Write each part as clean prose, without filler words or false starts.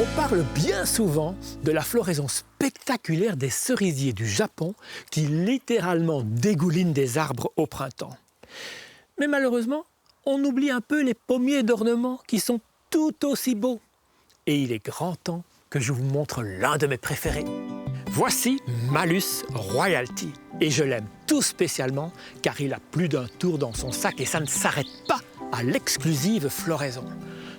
On parle bien souvent de la floraison spectaculaire des cerisiers du Japon qui littéralement dégoulinent des arbres au printemps. Mais malheureusement, on oublie un peu les pommiers d'ornement qui sont tout aussi beaux. Et il est grand temps que je vous montre l'un de mes préférés. Voici Malus Royalty. Et je l'aime tout spécialement car il a plus d'un tour dans son sac et ça ne s'arrête pas à l'exclusive floraison.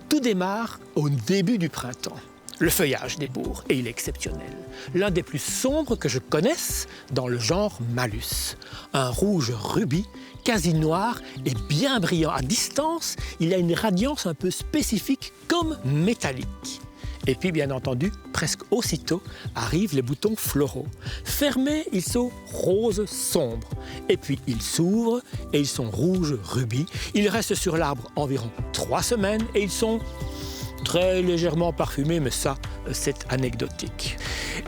Tout démarre au début du printemps. Le feuillage des bourgs, et il est exceptionnel. L'un des plus sombres que je connaisse dans le genre Malus. Un rouge rubis, quasi noir et bien brillant. À distance, il a une radiance un peu spécifique comme métallique. Et puis, bien entendu, presque aussitôt, arrivent les boutons floraux. Fermés, ils sont rose sombre. Et puis, ils s'ouvrent et ils sont rouge rubis. Ils restent sur l'arbre environ 3 semaines et ils sont très légèrement parfumés, mais ça, c'est anecdotique.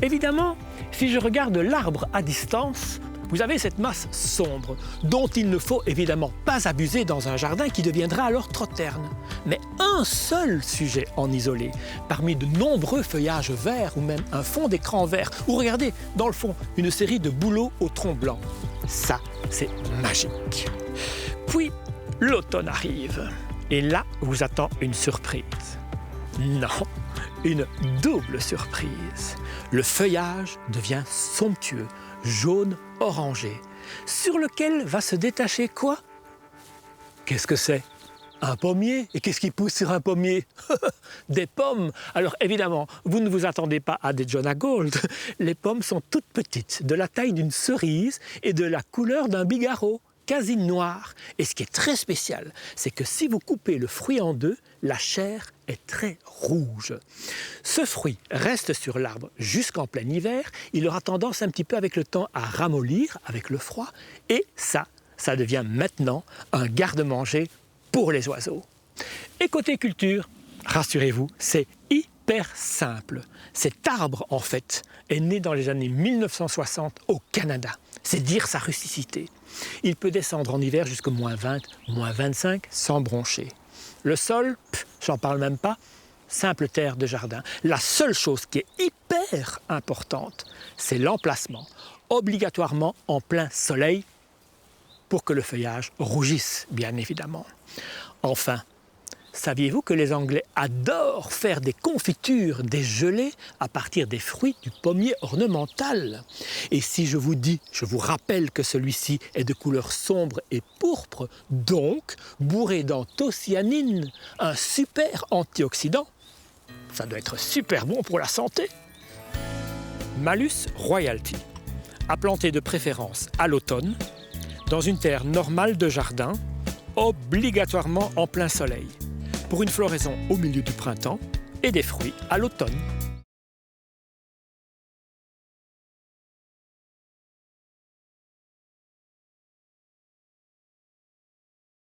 Évidemment, si je regarde l'arbre à distance, vous avez cette masse sombre, dont il ne faut évidemment pas abuser dans un jardin qui deviendra alors trop terne. Mais un seul sujet en isolé, parmi de nombreux feuillages verts ou même un fond d'écran vert, ou regardez, dans le fond, une série de bouleaux au tronc blanc. Ça, c'est magique. Puis, l'automne arrive. Et là, vous attend une surprise. Non, une double surprise. Le feuillage devient somptueux, jaune orangé, sur lequel va se détacher quoi? Qu'est-ce que c'est? Un pommier. Et qu'est-ce qui pousse sur un pommier? Des pommes. Alors évidemment, vous ne vous attendez pas à des Jonah Gold. Les pommes sont toutes petites, de la taille d'une cerise et de la couleur d'un bigarreau, quasi noir. Et ce qui est très spécial, c'est que si vous coupez le fruit en deux, la chair est très rouge. Ce fruit reste sur l'arbre jusqu'en plein hiver. Il aura tendance un petit peu avec le temps à ramollir avec le froid. Et ça devient maintenant un garde-manger pour les oiseaux. Et côté culture, rassurez-vous, c'est hyper simple. Cet arbre, en fait, est né dans les années 1960 au Canada. C'est dire sa rusticité. Il peut descendre en hiver jusqu'à -20, -25 sans broncher. Le sol, j'en parle même pas, simple terre de jardin. La seule chose qui est hyper importante, c'est l'emplacement, obligatoirement en plein soleil, pour que le feuillage rougisse, bien évidemment. Enfin, saviez-vous que les Anglais adorent faire des confitures, des gelées à partir des fruits du pommier ornemental? Et si je vous rappelle que celui-ci est de couleur sombre et pourpre, donc bourré d'anthocyanine, un super antioxydant, ça doit être super bon pour la santé. Malus Royalty, à planter de préférence à l'automne, dans une terre normale de jardin, obligatoirement en plein soleil, pour une floraison au milieu du printemps et des fruits à l'automne.